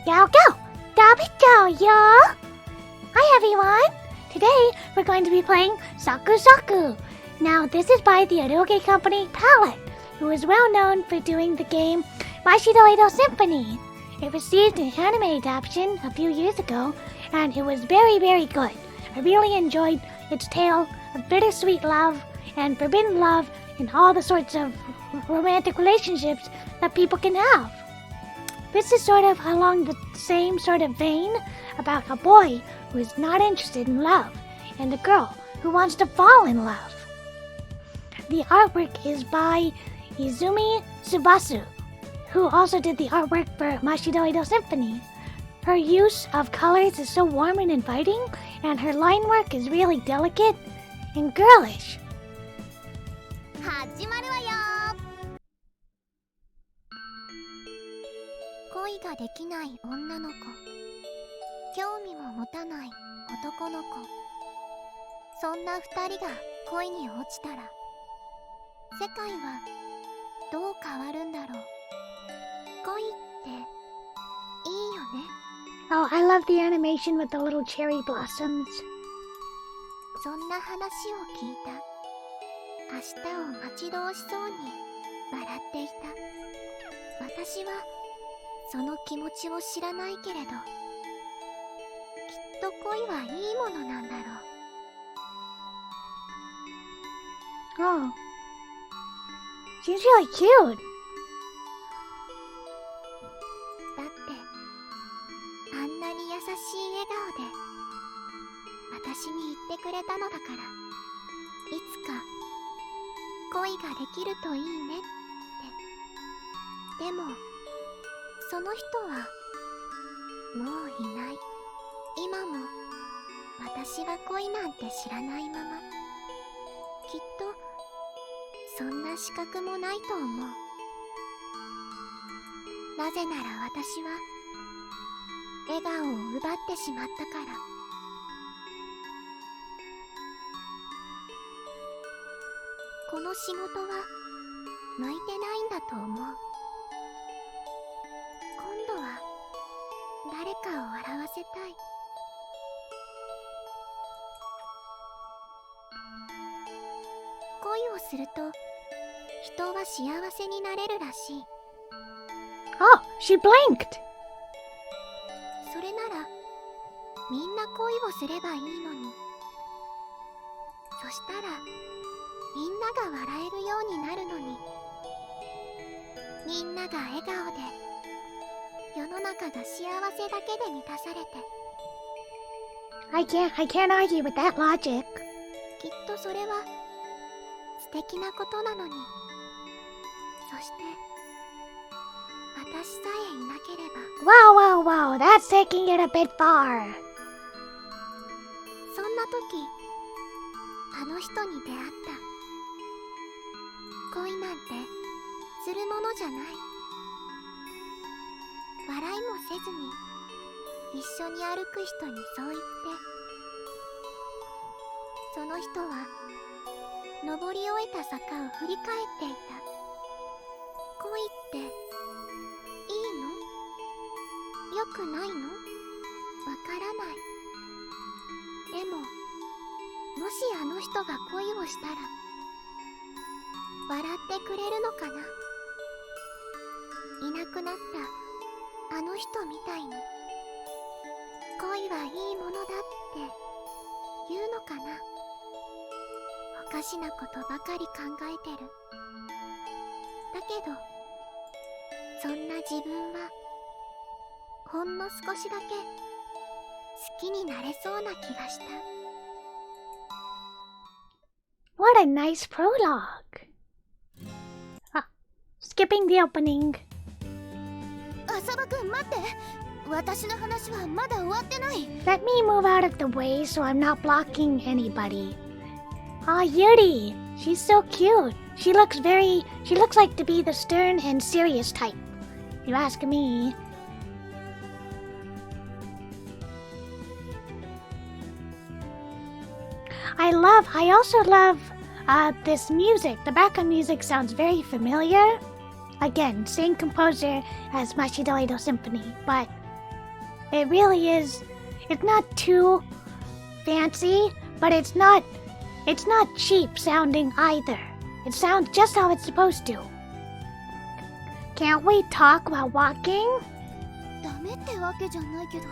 Gao gao! Dabito, yo! Hi everyone! Today we're going to be playing SakuSaku. Now this is by the eroge company Palette, who is well known for doing the game Mischief Symphony. It received an anime adaptation a few years ago, and it was very, very good. I really enjoyed its tale of bittersweet love and forbidden love and all the sorts of romantic relationships that people can have. This is sort of along the same sort of vein about a boy who is not interested in love and a girl who wants to fall in love. The artwork is by Izumi Tsubasu, who also did the artwork for Mischief Symphony. Her use of colors is so warm and inviting, and her line work is really delicate and girlish. 始まるわよ。恋ができない女の子、興味も持たない男の子、そんな二人が恋に落ちたら世界はどう変わるんだろう。恋っていいよね。Oh, I love the animation with the little cherry blossoms. そんな話を聞いた。明日を待ち遠しそうに笑っていた。私はその気持ちを知らないけれど、きっと恋はいいものなんだろう。Oh, she's really cute. だってあんなに優しい笑顔で私に言ってくれたのだから、いつか恋ができるといいねって。でもその人はもういない。今も私は恋なんて知らないまま。きっとそんな資格もないと思う。なぜなら私は笑顔を奪ってしまったから。この仕事は向いてないんだと思う。今度は誰かを笑わせたい。恋をすると人は幸せになれるらしい。Oh, she blinked. それならみんな恋をすればいいのに。そしたらみんなが笑えるようになるのに。みんなが笑顔で世の中が幸せだけで満たされて。I can't argue with that logic. きっとそれは素敵なことなのに。そして私さえいなければ。Wow, that's taking it a bit far. そんな時あの人に出会った。恋なんてするものじゃない。笑いもせずに一緒に歩く人にそう言って。その人は登り終えた坂を振り返っていた。恋っていいの？良くないの？わからない。でももしあの人が恋をしたら笑ってくれるのかな。いなくなったあの人みたいに。恋はいいものだって言うのかな。おかしなことばかり考えてる。だけどそんな自分はほんの少しだけ好きになれそうな気がした。What a nice prologue. Skipping the opening. 浅葉くん待って。私の話はまだ終わってない。Let me move out of the way so I'm not blocking anybody. Ah, Yuri. She's so cute. She looks like to be the stern and serious type. If you ask me. I also love this music. The background music sounds very familiar. Again, same composer as Mischief Symphony, but It really is. It's not too fancy, but it's not cheap sounding either. It sounds just how it's supposed to. Can't we talk while walking? ダメってわけじゃないけど、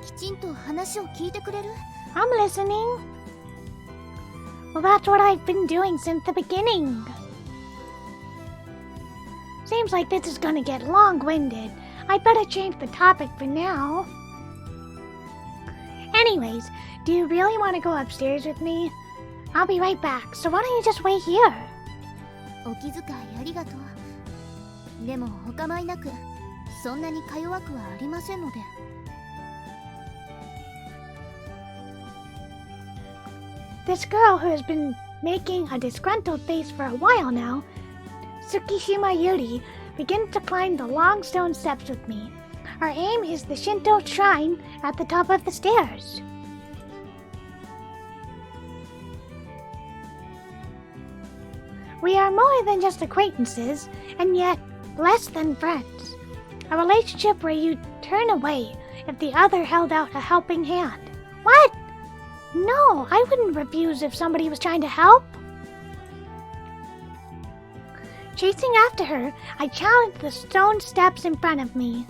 きちんと話を聞いてくれる？ I'm listening. Well, that's what I've been doing since the beginning. Seems like this is gonna get long-winded. I'd better change the topic for now. Anyways, do you really want to go upstairs with me? I'll be right back, so why don't you just wait here? お気遣いありがとう。でもお構いなく、そんなにか弱くはありませんので。This girl who has been making a disgruntled face for a while now, Tsukishima Yuri, begins to climb the long stone steps with me. Our aim is the Shinto shrine at the top of the stairs. We are more than just acquaintances, and yet less than friends. A relationship where you turn away if the other held out a helping hand. What? No, I wouldn't refuse if somebody was trying to help. Chasing after her, I challenged the stone steps in front of me.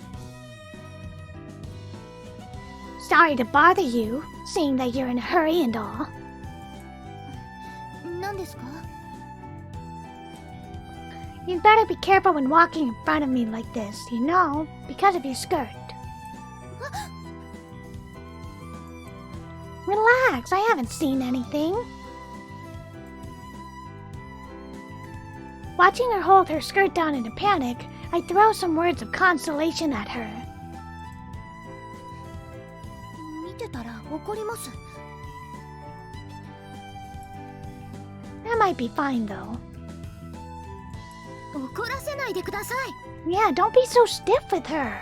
Sorry to bother you, seeing that you're in a hurry and all. 何ですか？ You'd better be careful when walking in front of me like this, you know, because of your skirt. Relax, I haven't seen anything. Watching her hold her skirt down in a panic, I throw some words of consolation at her. 見てたら怒ります。 That might be fine though. 怒らせないでください。 Yeah, don't be so stiff with her.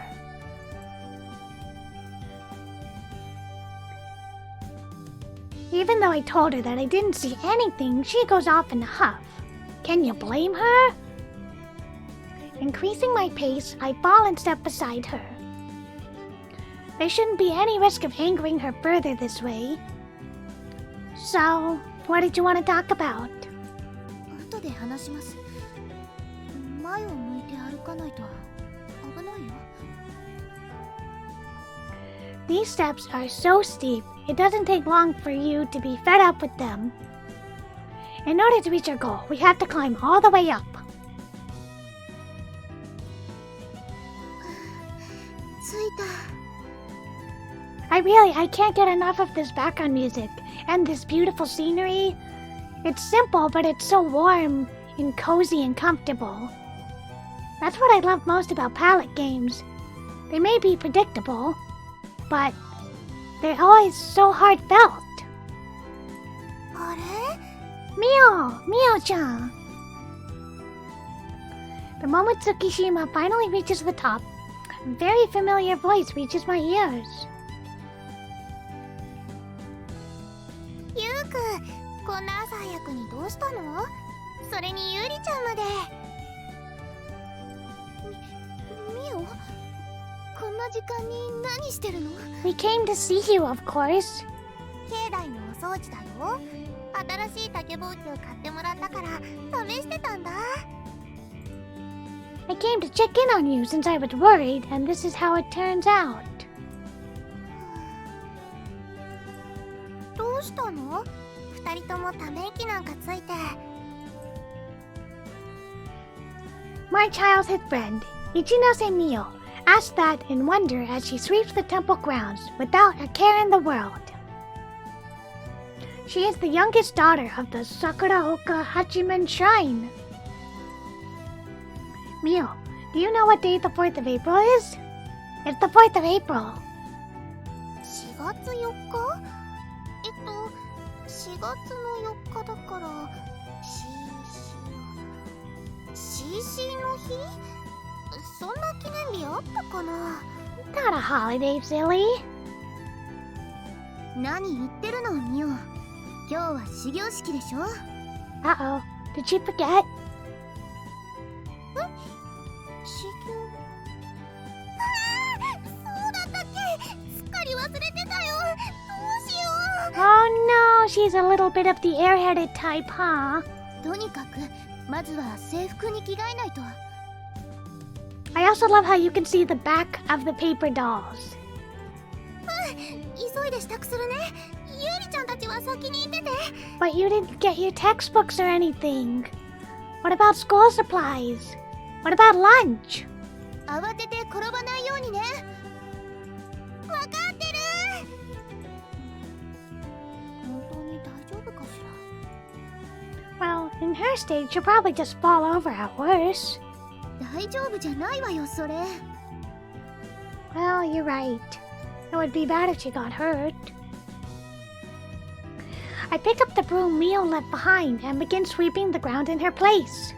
Even though I told her that I didn't see anything, she goes off in a huff. Can you blame her? Increasing my pace, I fall and step beside her. There shouldn't be any risk of angering her further this way. So, what did you want to talk about? 後で話します。前を向いて歩かないと危ないよ。 These steps are so steep, it doesn't take long for you to be fed up with them. In order to reach our goal, we have to climb all the way up. 着いた。 I can't get enough of this background music and this beautiful scenery. It's simple, but it's so warm and cozy and comfortable. That's what I love most about palette games. They may be predictable, but they're always so heartfelt. あれ？ Mio-chan. The moment Tsukishima finally reaches the top, a very familiar voice reaches my ears. ゆうくん、こんな朝早くにどうしたの？それにゆりちゃんまで。みお、こんな時間に何してるの？ We came to see you, of course. 境内のお掃除だよ。新しい竹ぼうきを買ってもらったから試してたんだ。 I came to check in on you since I was worried, and this is how it turns out. どうしたの？二人ともため息なんかついて。 My childhood friend, Ichinose Mio, asked that in wonder as she sweeps the temple grounds without a care in the world. She is the youngest daughter of the Sakuraoka Hachimen Shrine. Mio, do you know what day the 4th of April is? It's the 4th of April. 4月4日4月の4日だからシーシーの日？そんな記念日あったかな？ Not a holiday, silly. 何言ってるのミオ。今日は始業式でしょ？ Uh-oh, did she forget? 始業？そう she's a little bit of the airheaded type, huh? とにかくまずは制服に着替えないと。 I also love how you can see the back of the paper dolls. 急いで支度するね。ゆうりちゃんたちは先に行ってて。 But you didn't get your textbooks or anything. What about school supplies? What about lunch? 慌てて転ばないようにね。わかってる。本当に大丈夫かし Well, in her state, she'll probably just fall over at worst. ら。大丈夫じゃないわよ、それ。 Well, you're right. It would be bad if she got hurt. I pick up the broom Mio left behind and begin sweeping the ground in her place.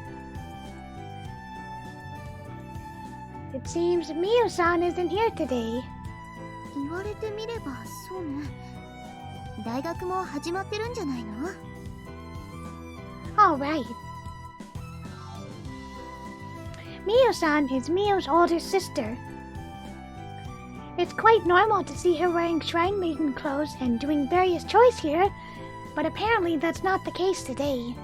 It seems Mio-san isn't here today. 言われてみればそうね。大学も始まってるんじゃないの？ All right. Mio-san is Mio's older sister. It's quite normal to see her wearing shrine maiden clothes and doing various chores here, but apparently that's not the case today.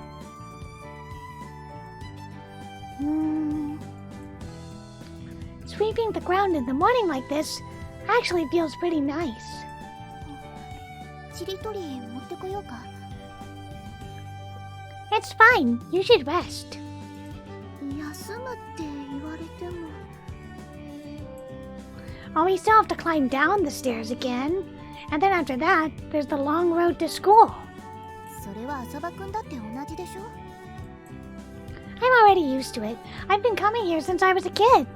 Sweeping the ground in the morning like this actually feels pretty nice. ちりとり持ってこようか。 It's fine. You should rest. 休むって言われても。 Oh, we still have to climb down the stairs again. And then after that, there's the long road to school. それは浅場くんだって同じでしょ？ I'm already used to it. I've been coming here since I was a kid.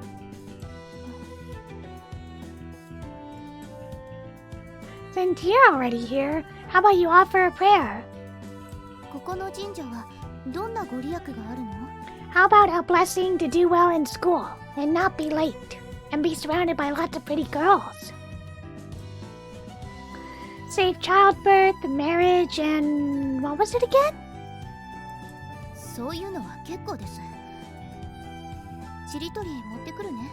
Since you're already here, how about you offer a prayer? ここの神社はどんなご利益があるの？ How about a blessing to do well in school and not be late and be surrounded by lots of pretty girls? Safe childbirth, marriage, and what was it again? そういうのは結構です。ちりとり持ってくるね。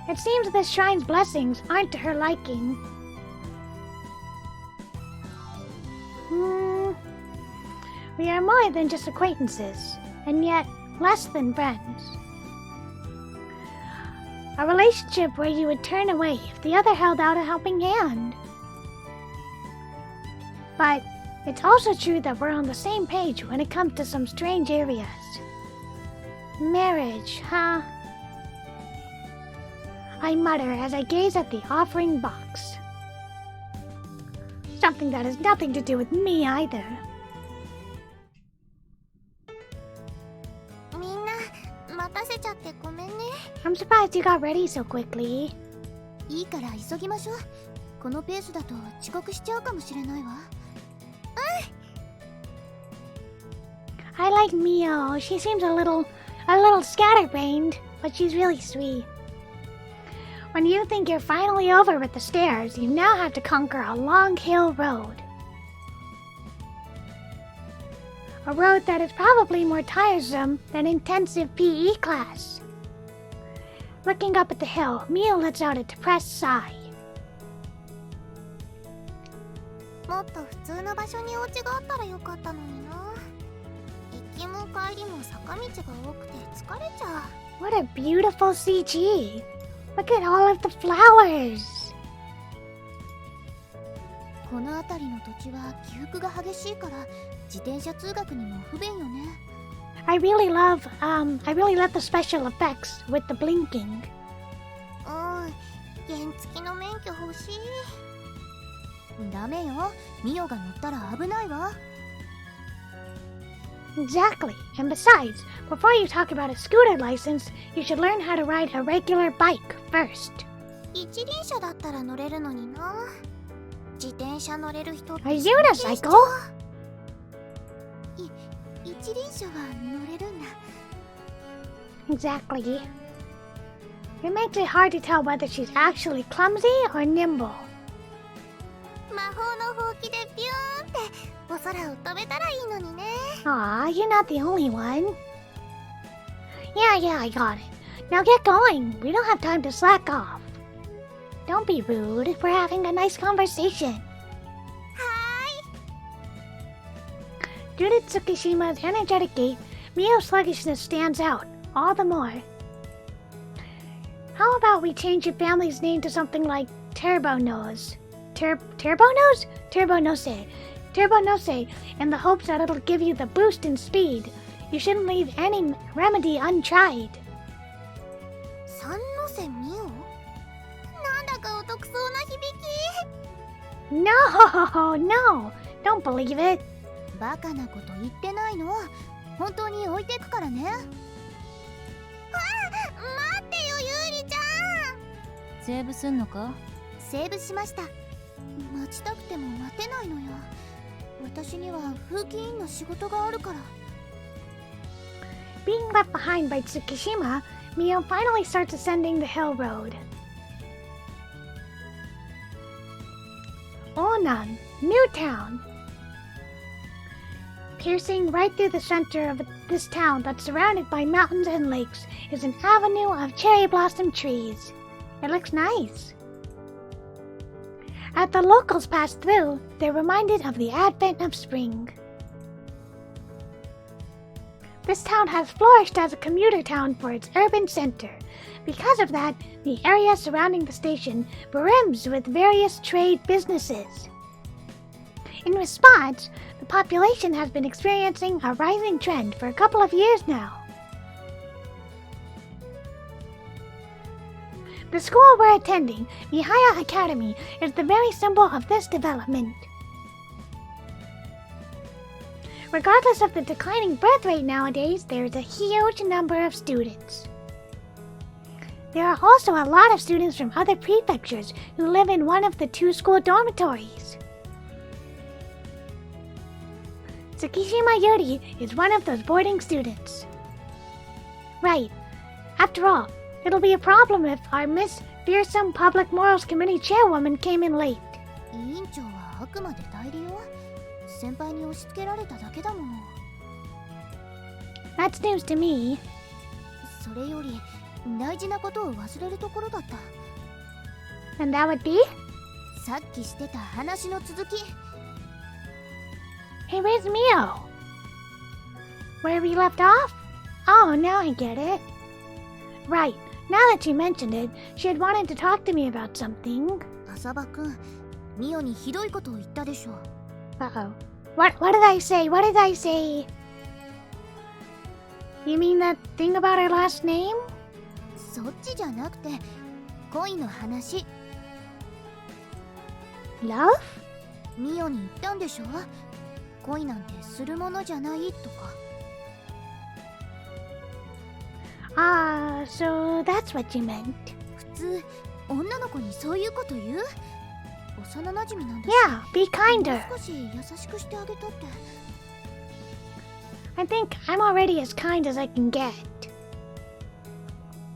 It seems this shrine's blessings aren't to her liking. We are more than just acquaintances, and yet less than friends. A relationship where you would turn away if the other held out a helping hand. But it's also true that we're on the same page when it comes to some strange areas. Marriage, huh? I mutter as I gaze at the offering box. Something that has nothing to do with me either. みんな待たせちゃってごめんね。 I'm surprised you got ready so quickly. いいから急ぎましょう。このペースだと遅刻しちゃうかもしれないわ。I like Mio. She seems a little scatterbrained, but she's really sweet. When you think you're finally over with the stairs, you now have to conquer a long hill road. A road that is probably more tiresome than intensive PE class. Looking up at the hill, Mio lets out a depressed sigh. もっと普通の場所にお家があったらよかったのにな。行きも帰りも坂道が多くて疲れちゃう。 What a beautiful CG! Look at all of the flowers! この辺りの土地は起伏が激しいから自転車通学にも不便よね。 I really love the special effects with the blinking. 原付きの免許欲しい。ダメよ。ミオが乗ったら危ないわ。 Exactly. And besides, before you talk about a scooter license, you should learn how to ride a regular bike first. 一輪車だったら乗れるのにな。自転車乗れる人って A unicycle? 一輪車は乗れるんだ。 Exactly. It makes it hard to tell whether she's actually clumsy or nimble. 魔法のほうきでビューンってお空を飛べたらいいのにね。 Aw, you're not the only one. Yeah, I got it. Now get going. We don't have time to slack off. Don't be rude. We're having a nice conversation. Due to Tsukishima's energetic gait, Mio's sluggishness stands out all the more. How about we change your family's name to something like Turbo Nose? Turbo Nose? Turbo Nose. Turbo Nose, in the hopes that it'll give you the boost in speed. You shouldn't leave any remedy untried. 三ノ瀬美桜、なんだかお得そうな響き。 No, no, don't believe it. バカなこと言ってないの。本当に置いてくからね。待ってよ、ゆうりちゃん。セーブすんのか？セーブしました。待ちたくても待てないのよ。私には風紀委員の仕事があるから。Being left behind by Tsukishima, Mio finally starts ascending the hill road. Onan, New Town. Piercing right through the center of this town that's surrounded by mountains and lakes is an avenue of cherry blossom trees. It looks nice. As the locals pass through, they're reminded of the advent of spring. This town has flourished as a commuter town for its urban center. Because of that, the area surrounding the station brims with various trade businesses. In response, the population has been experiencing a rising trend for a couple of years now. The school we're attending, Mihaya Academy, is the very symbol of this development. Regardless of the declining birth rate nowadays, there is a huge number of students. There are also a lot of students from other prefectures who live in one of the two school dormitories. Tsukishima Yuri is one of those boarding students. Right. After all, it'll be a problem if our Miss Fearsome Public Morals Committee chairwoman came in late. 委員長はあくまで代理よ。先輩に押し付けられただけだもの。That's news to me. それより大事なことを忘れるところだった。And that would be? さっきしてた話の続き。Hey, where's Mio? Where we left off? Oh, now I get it. Right. Now that you mentioned it, she had wanted to talk to me about something. 浅場くん、ミオにひどいことを言ったでしょ。Uh-oh. What did I say? What did I say? You mean that thing about her last name? そっちじゃなくて、恋の話。Love? ミオに言ったんでしょ。恋なんてするものじゃないとか。Ah, so that's what you meant. 普通、女の子にそういうこと言う？幼馴染なんだし。Yeah, be kinder. もう少し優しくしてあげたって。I think I'm already as kind as I can get.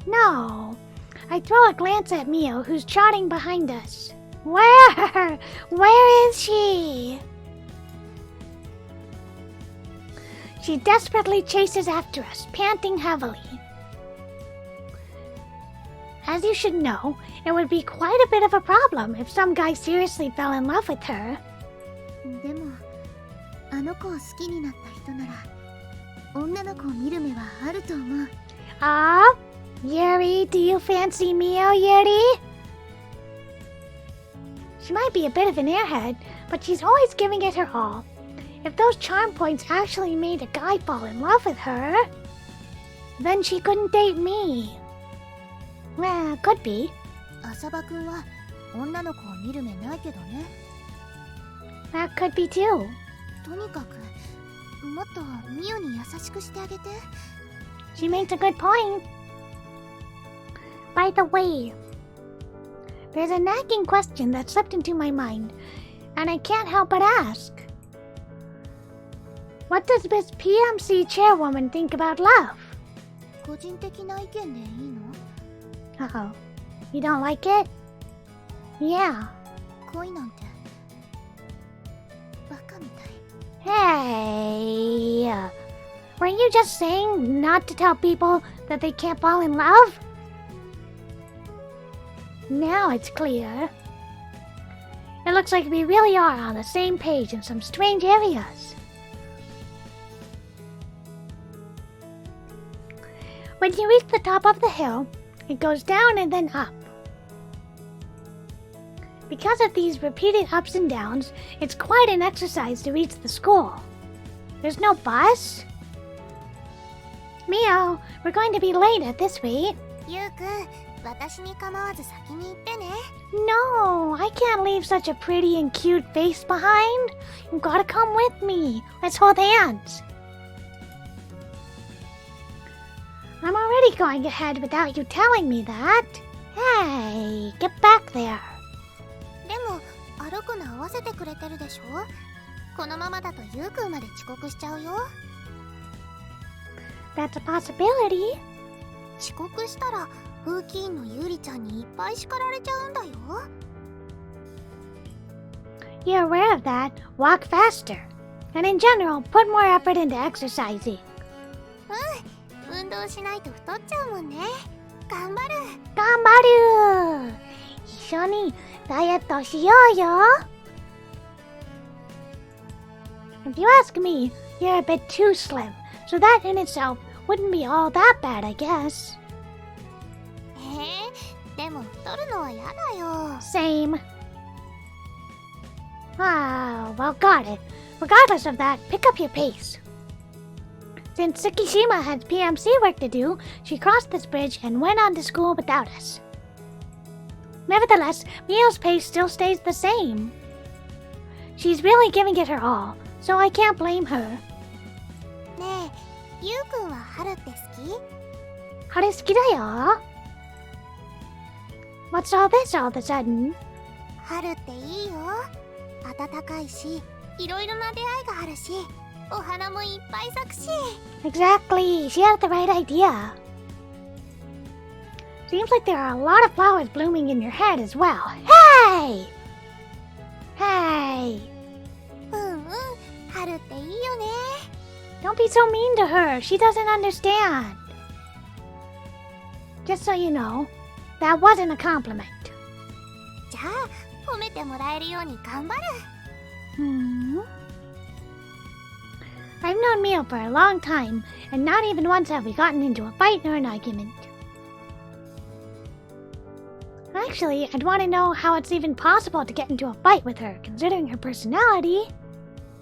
No. I throw a glance at Mio, who's trotting behind us. Where? Where is she? She desperately chases after us, panting heavily. As you should know, it would be quite a bit of a problem if some guy seriously fell in love with her. でも、あの子を好きになった人なら、女の子を見る目はあると思う。Ah, Yuri, do you fancy Mio, Yuri? She might be a bit of an airhead, but she's always giving it her all. If those charm points actually made a guy fall in love with her, then she couldn't date me. Well, could be. 浅場くんは女の子を見る目ないけどね。That could be too. とにかく、もっとミオに優しくしてあげて。She makes a good point. By the way, there's a nagging question that slipped into my mind, and I can't help but ask. What does Miss PMC chairwoman think about love? 個人的な意見でいいの？ Uh-oh. You don't like it? Yeah. 恋なんてバカみたい。 Hey! Were you just saying not to tell people that they can't fall in love? Now it's clear. It looks like we really are on the same page in some strange areas. When you reach the top of the hill, it goes down and then up. Because of these repeated ups and downs, it's quite an exercise to reach the school. There's no bus. Mio, we're going to be late at this rate. ゆうくん、私に構わず先に行ってね。No, I can't leave such a pretty and cute face behind. You've got to come with me. Let's hold hands. I'm already going ahead without you telling me that. Hey, get back there. でも、歩くの合わせてくれてるでしょ。このままだとゆうくんまで遅刻しちゃうよ。That's a possibility. 遅刻したら、風紀委員のゆうりちゃんにいっぱい叱られちゃうんだよ。You're aware of that. Walk faster. And in general, put more effort into exercising. 運動しないと太っちゃうもんね。頑張る。頑張る。一緒にダイエットしようよ。If you ask me, you're a bit too slim, so that in itself wouldn't be all that bad, I guess. でも太るのはやだよ。Same. Ah, well, got it. Regardless of that, pick up your pace. Since Tsukishima had PMC work to do, she crossed this bridge and went on to school without us. Nevertheless, Mio's pace still stays the same. She's really giving it her all, so I can't blame her. ねえ、ゆうくんは春って好き？春好きだよ。What's all this all of a sudden? 春っていいよ。暖かいし、いろいろな出会いがあるし、お花もいっぱい咲くし。Exactly, she had the right idea. Seems like there are a lot of flowers blooming in your head as well. Hey! Hey! 春っていいよね。Don't be so mean to her. She doesn't understand. Just so you know, that wasn't a compliment. じゃあ、褒めてもらえるように頑張る。I've known Mio for a long time, and not even once have we gotten into a fight or an argument. Actually, I'd want to know how it's even possible to get into a fight with her, considering her personality.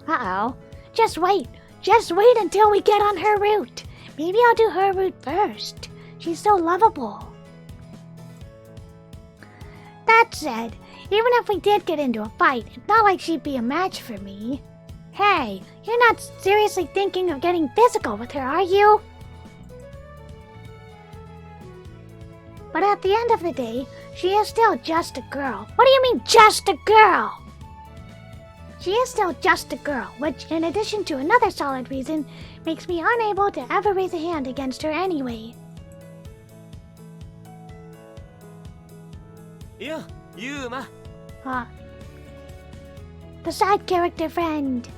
Uh-oh. Just wait until we get on her route. Maybe I'll do her route first. She's so lovable. That said, even if we did get into a fight, it's not like she'd be a match for me. Hey, you're not seriously thinking of getting physical with her, are you? But at the end of the day, she is still just a girl. What do you mean, just a girl? She is still just a girl, which, in addition to another solid reason, makes me unable to ever raise a hand against her anyway. Yeah, Yuma. The side character friend.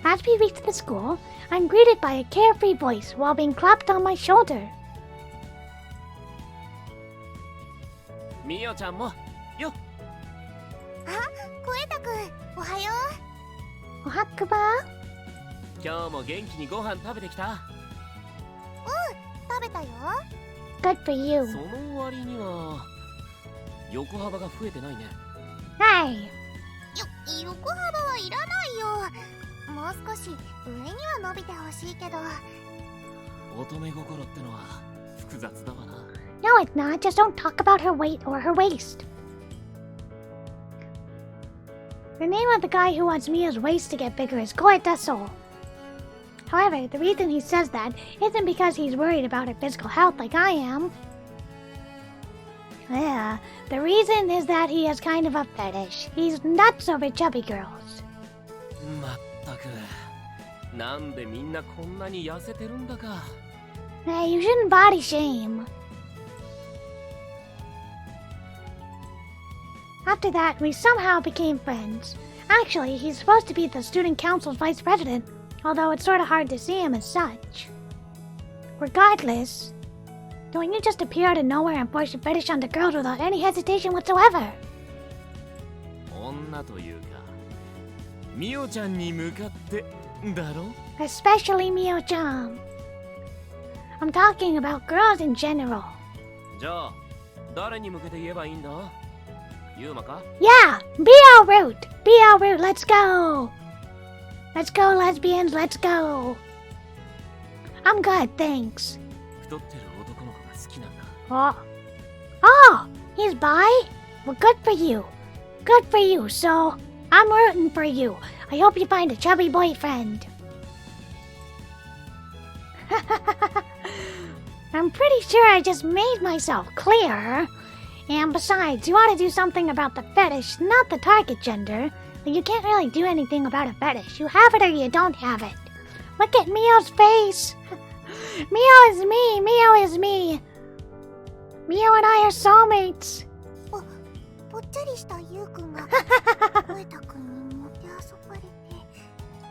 As we reach the school, I'm greeted by a carefree voice while being clapped on my shoulder. みよちゃんもよ。小枝くん、おはよう。Ohakuma? 今日も元気にご飯食べてきた？食べたよ。Good for you. その割には横幅が増えてないね。Hey! 横幅はいらないよ。もう少し上には伸びてほしいけど。乙女心ってのは複雑だわな。No, it's not. Just don't talk about her weight or her waist. The name of the guy who wants Mia's waist to get bigger is Koetaso. However, the reason he says that isn't because he's worried about her physical health like I am. Yeah, the reason is that he has kind of a fetish. He's nuts over chubby girls. まったく、なんでみんなこんなに痩せてるんだか。Hey, you shouldn't body shame. After that, we somehow became friends. Actually, he's supposed to be the student council's vice president, although it's sort of hard to see him as such. Regardless, don't you just appear out of nowhere and force your fetish onto girls without any hesitation whatsoever? 女というか、みよちゃんに向かってだろ？ Especially Mio-chan. I'm talking about girls in general. じゃあ誰に向けて言えばいいんだ？ユーマか？ Yeah, be our route. Be our route. Let's go. Let's go, lesbians. Let's go. I'm good, thanks. 太ってる男の子が好きなんだ。Oh, he's bi? Well, good for you. Good for you. So, I'm rooting for you. I hope you find a chubby boyfriend. I'm pretty sure I just made myself clear. And besides, you want to do something about the fetish, not the target gender. You can't really do anything about a fetish. You have it or you don't have it. Look at Mio's face. Mio is me. Mio is me. Mio and I are soulmates. ぽっちゃりしたゆうくんが声たくんにもてあそばれて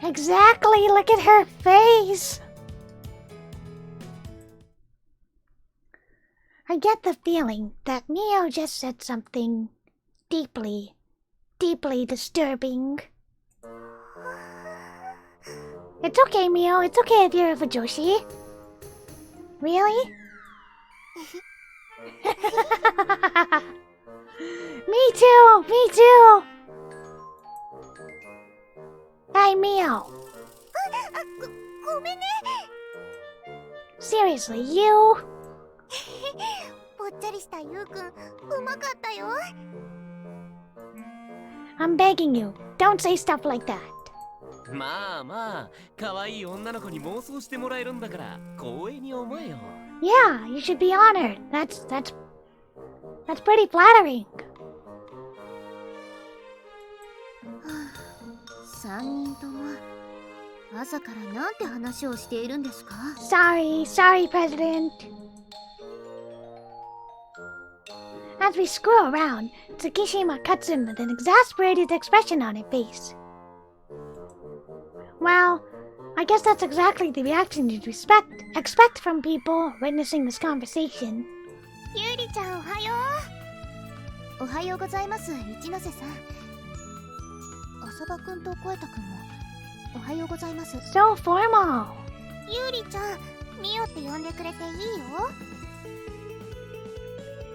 Exactly. Look at her face. I get the feeling that Mio just said something deeply, deeply disturbing. It's okay, Mio. It's okay if you're a Fujoshi. Really? Me too! Me too! Hey, Mio. ごめんね Seriously, you? ぽっちゃりしたゆうくんうまかったよ I'm begging you, don't say stuff like that. まあまあ、可愛い女の子に妄想してもらえるんだから光栄に思えよ。Yeah, you should be honored. That's pretty flattering. 3人とも朝からなんて話をしているんですか？ Sorry, President. As we screw around, Tsukishima cuts in with an exasperated expression on her face. Well, I guess that's exactly the reaction you'd expect from people witnessing this conversation. ゆりちゃんおはよおはようございます、一ノ瀬さん。浅葉くんと声太くんもおはようございます。 So formal. うゆりちゃんミオって呼んでくれていいよ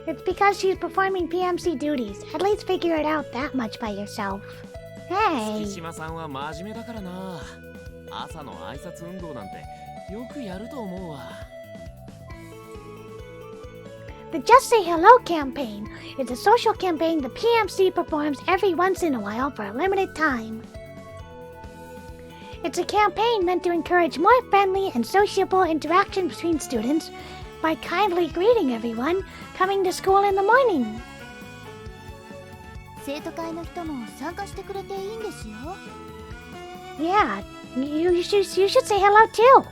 It's because she's performing PMC duties. At least figure it out that much by yourself. 月 Hey. 島さんは真面目だからな。朝の挨拶運動なんてよくやると思うわ。The Just Say Hello campaign is a social campaign the PMC performs every once in a while for a limited time. It's a campaign meant to encourage more friendly and sociable interaction between students by kindly greeting everyone coming to school in the morning. 生徒会の人も参加してくれていいんですよ。 Yeah, you should say hello too.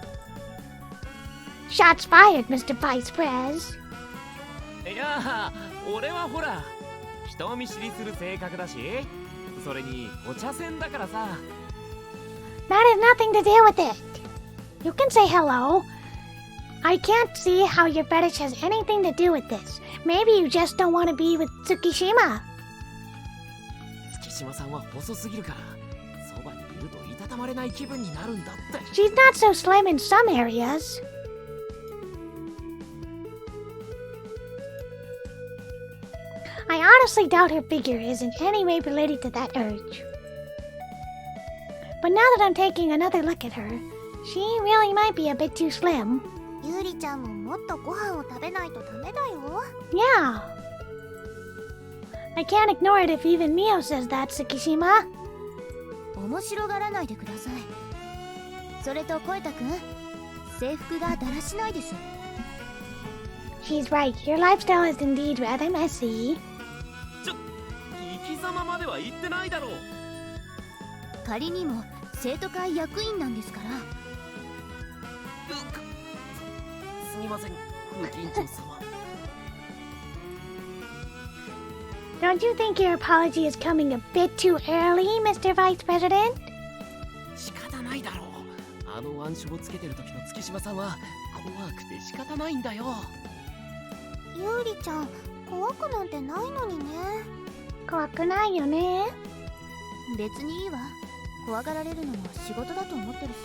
Shots fired, Mr. Vice Prez. いや俺はほら人見知りする性格だし、それにお茶筅だからさ。 That has nothing to do with it. You can say hello. I can't see how your fetish has anything to do with this. Maybe you just don't want to be with Tsukishima. 月島さんは細すぎるからそばにいるといたたまれない気分になるんだって。 She's not so slim in some areas. I honestly doubt her figure is in any way related to that urge. But now that I'm taking another look at her, she really might be a bit too slim. ゆりちゃんももっとご飯を食べないとダメだよ Yeah. I can't ignore it if even Mio says that, Tsukishima. 面白がらないでください。それと声太くん、制服がだらしないです。 She's right. Your lifestyle is indeed rather messy. 生き様までは言ってないだろう。仮にも生徒会役員なんですから。すみません、副委員長様。 Don't you think your apology is coming a bit too early, Mr. Vice President? 仕方ないだろう。あの腕章をつけてる時の月島さんは怖くて仕方ないんだよ。ゆりちゃん怖くなんてないのにね怖くないよね。別にいいわ。怖がられるのも仕事だと思ってるし。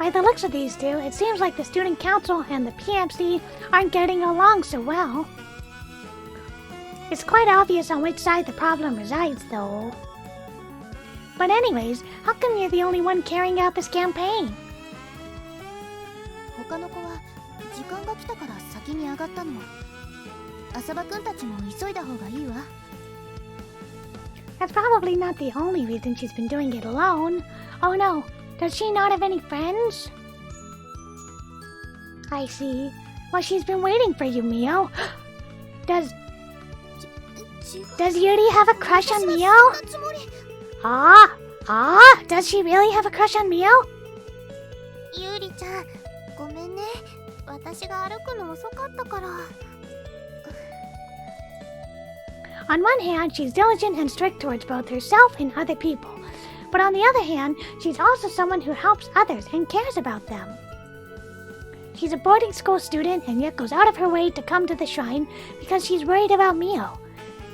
By the looks of these two, it seems like the student council and the PMC aren't getting along so well. It's quite obvious on which side the problem resides, though. But anyways, how come you're the only one carrying out this campaign? 他の子は時間が来たから先に上がったの。浅葉くんたちも急いだ方がいいわ。That's probably not the only reason she's been doing it alone. Oh no, does she not have any friends? I see. Well, she's been waiting for you, Mio. Does Yuri have a crush on Mio? Does she really have a crush on Mio? ゆりちゃん、ごめんね。私が歩くの遅かったから。On one hand, she's diligent and strict towards both herself and other people. But on the other hand, she's also someone who helps others and cares about them. She's a boarding school student and yet goes out of her way to come to the shrine because she's worried about Mio.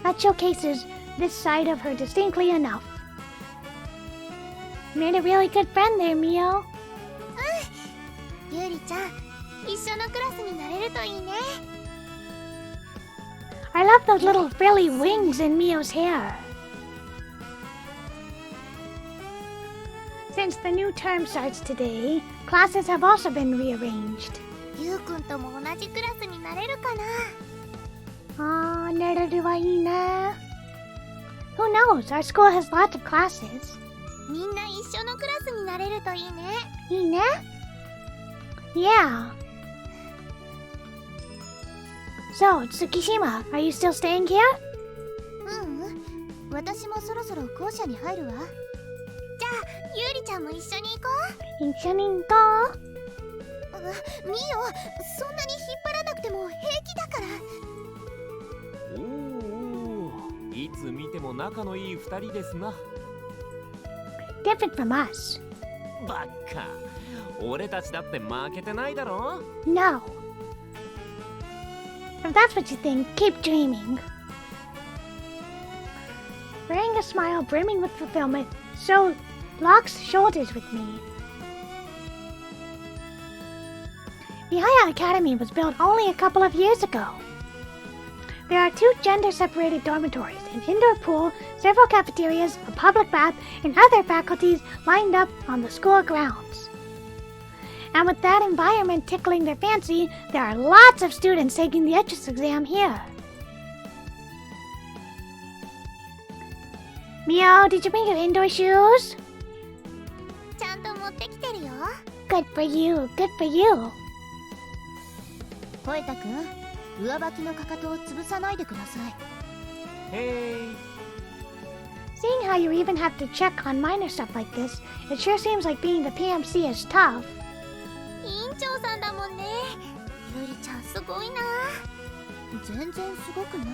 That showcases this side of her distinctly enough. Made a really good friend there, Mio. ゆりちゃん、一緒のクラスになれるといいね。I love those little frilly wings in Mio's hair. Since the new term starts today, classes have also been rearranged. ゆうくんとも同じクラスになれるかな。なれるはいいな。Who knows? Our school has lots of classes. みんな一緒のクラスになれるといいね。いいね。Yeah. So, Tsukishima, are you still staying here? 私もそろそろ校舎に入るわ。じゃあ、ゆりちゃんも一緒に行こ一緒に行こう。う。みよ、そんなに引っ張らなくても平気だから。おお、いつ見ても仲のいい二人ですな。Different from us. ばっか、俺たちだって負けてないだろ。 No. If that's what you think, keep dreaming. Wearing a smile brimming with fulfillment, so locks shoulders with me. The Haya Academy was built only a couple of years ago. There are 2 gender-separated dormitories, an indoor pool, several cafeterias, a public bath, and other faculties lined up on the school grounds. And with that environment tickling their fancy, there are lots of students taking the entrance exam here. Mio, did you bring your indoor shoes? ちゃんと持ってきてるよ。Good for you, good for you. ポエタくん、上履きのかかとを潰さないでください。Hey. Seeing how you even have to check on minor stuff like this, it sure seems like being the PMC is tough. 委員長さんだもんね。ゆりちゃんすごいな。全然すごくない。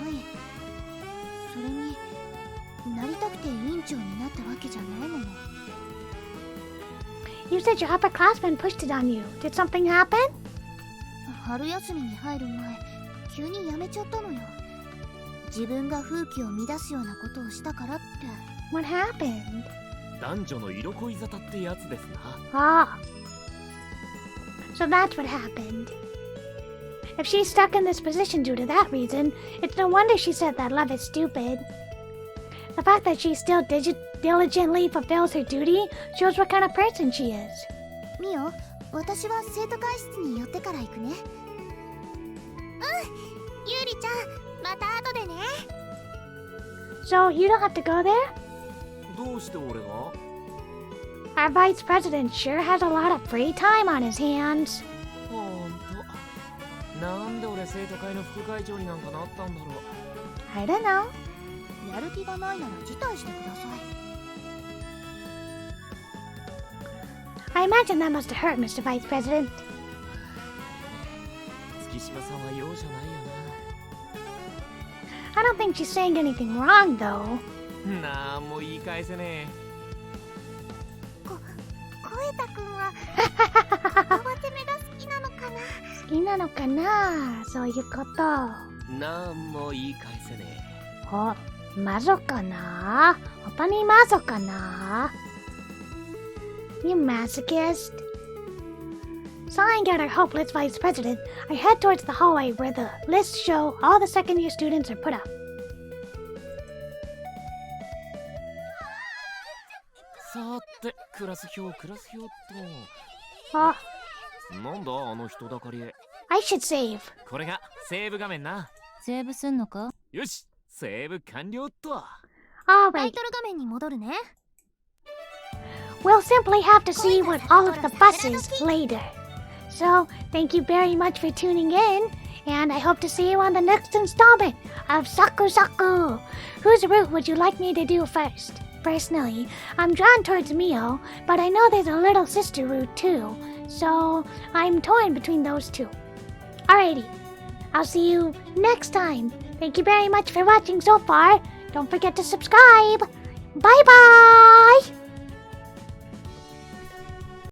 それになりたくて委員長になったわけじゃないもの。You said your upperclassmen pushed it on you. Did something happen? 春休みに入る前、急に辞めちゃったのよ。自分が風紀を乱すようなことをしたからって。What happened? 男女の色恋沙汰ってやつですな。Ah. So that's what happened. If she's stuck in this position due to that reason, it's no wonder she said that love is stupid. The fact that she still diligently fulfills her duty shows what kind of person she is. ミオ、私は生徒会室に寄ってから行くね。ゆりちゃん、また後でね。So you don't have to go there? どうして俺が？ Our vice president sure has a lot of free time on his hands. ほんと。なんで俺生徒会の副会長になんかなったんだろう。 I don't know. やる気がないなら辞退してください。I imagine that must have hurt, Mr. Vice President. 月島さんは容赦ないよ I don't think she's saying anything wrong, though. な。なんも言い返せねコエタくんは慌て目が好きなのかな。好きなのかな？そういうこと。え。なんも言い返せねお、魔女かな？本当に魔女かな？ You masochist? Sighing at our hopeless vice president, I head towards the hallway where the lists show all the second year students are put up. さて、クラス表と。Oh, なんだあの人だかり。I should save. これがセーブ画面な。セーブすんのか？よし、セーブ完了っと。タイ Alright, トル画面に戻るね。we'll simply have to see what all of the buses later. So, thank you very much for tuning in, and I hope to see you on the next installment of SakuSaku. Whose route would you like me to do first? Personally, I'm drawn towards Mio, but I know there's a little sister route too, so I'm torn between those two. Alrighty, I'll see you next time. Thank you very much for watching so far. Don't forget to subscribe. Bye bye!